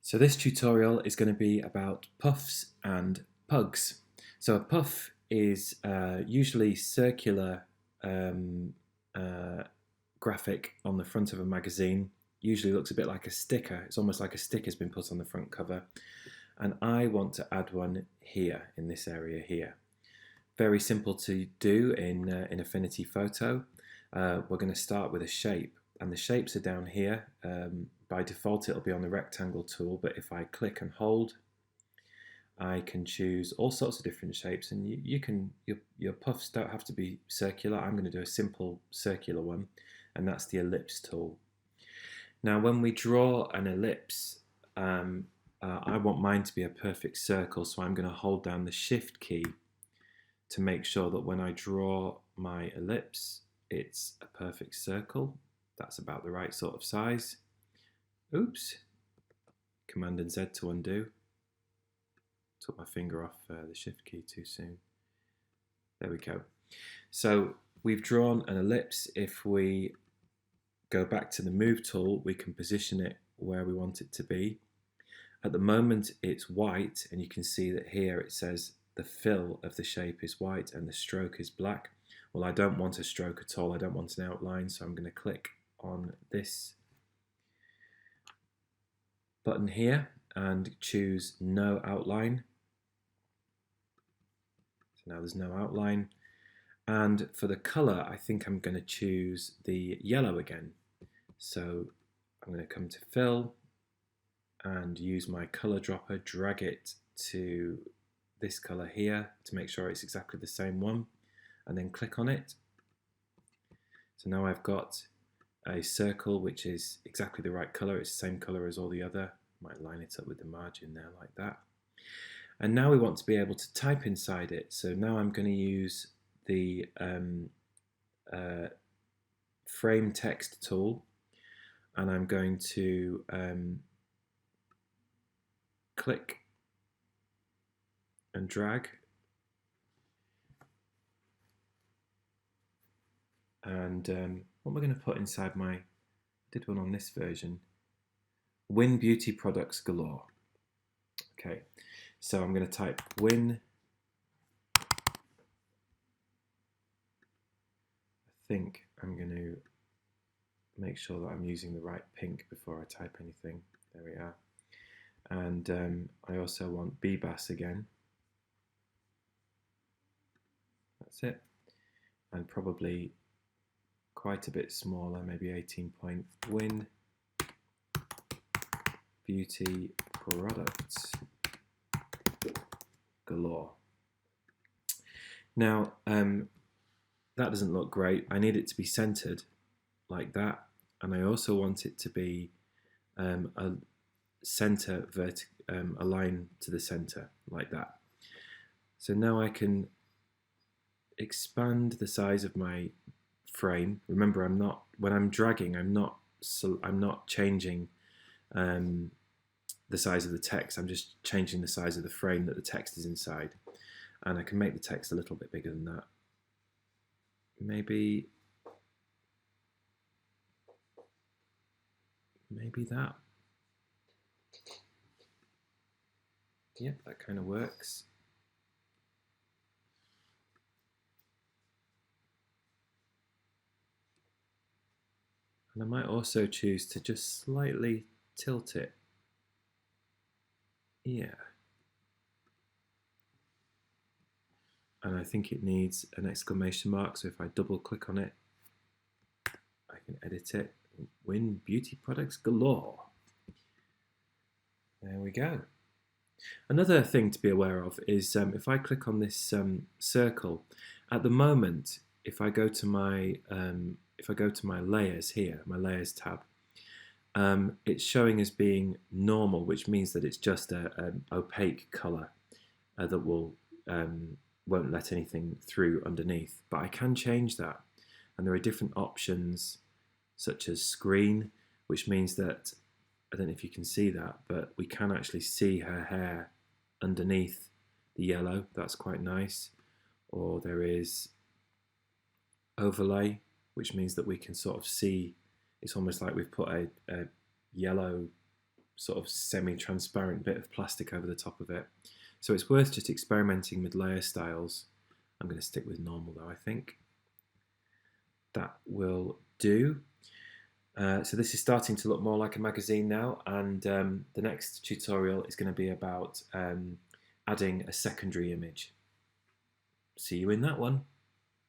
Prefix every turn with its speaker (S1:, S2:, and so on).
S1: So this tutorial is going to be about puffs and pugs. So a puff is usually circular um, uh, graphic on the front of a magazine. Usually looks a bit like a sticker. It's almost like a sticker's been put on the front cover. And I want to add one here in this area here. Very simple to do in Affinity Photo. We're going to start with a shape, and the shapes are down here. By default it'll be on the rectangle tool, but if I click and hold, I can choose all sorts of different shapes, and your puffs don't have to be circular. I'm going to do a simple circular one, and that's the ellipse tool. Now when we draw an ellipse, I want mine to be a perfect circle, so I'm going to hold down the shift key to make sure that when I draw my ellipse, it's a perfect circle. That's about the right sort of size. Oops. Command and Z to undo. Took my finger off the shift key too soon. There we go. So we've drawn an ellipse. If we go back to the move tool, we can position it where we want it to be. At the moment it's white, and you can see that here it says the fill of the shape is white and the stroke is black. Well, I don't want a stroke at all. I don't want an outline, so I'm going to click on this button here and choose no outline. So now there's no outline. And for the color, I think I'm going to choose the yellow again. So I'm going to come to fill and use my color dropper, drag it to this color here to make sure it's exactly the same one, and then click on it. So now I've got a circle which is exactly the right color. It's the same color as all the other. Might line it up with the margin there like that. And now we want to be able to type inside it. So now I'm going to use the frame text tool, and I'm going to click and drag, and what am I going to put inside my, I did one on this version, Win Beauty Products Galore. Okay, so I'm going to type Win, I think I'm going to make sure that I'm using the right pink before I type anything. There we are. And I also want BBAS again. That's it. And probably quite a bit smaller, maybe 18 point, Win Beauty Products Galore. Now that doesn't look great. I need it to be centered like that, and I also want it to be a center a line to the center like that. So now I can expand the size of my frame. Remember, I'm not, when I'm dragging, I'm not changing the size of the text. I'm just changing the size of the frame that the text is inside, and I can make the text a little bit bigger than that. Maybe that. Yep, that kind of works. And I might also choose to just slightly tilt it. Yeah. And I think it needs an exclamation mark, so if I double click on it, I can edit it. Win Beauty Products Galore. There we go. Another thing to be aware of is if I click on this circle, at the moment, if I go to my layers here, my layers tab, it's showing as being normal, which means that it's just an opaque color that won't let anything through underneath. But I can change that, and there are different options such as screen, which means that, I don't know if you can see that, but we can actually see her hair underneath the yellow. That's quite nice. Or there is overlay, which means that we can sort of see, it's almost like we've put a yellow sort of semi-transparent bit of plastic over the top of it. So it's worth just experimenting with layer styles. I'm going to stick with normal though, I think. That will do. So this is starting to look more like a magazine now, and the next tutorial is going to be about adding a secondary image. See you in that one.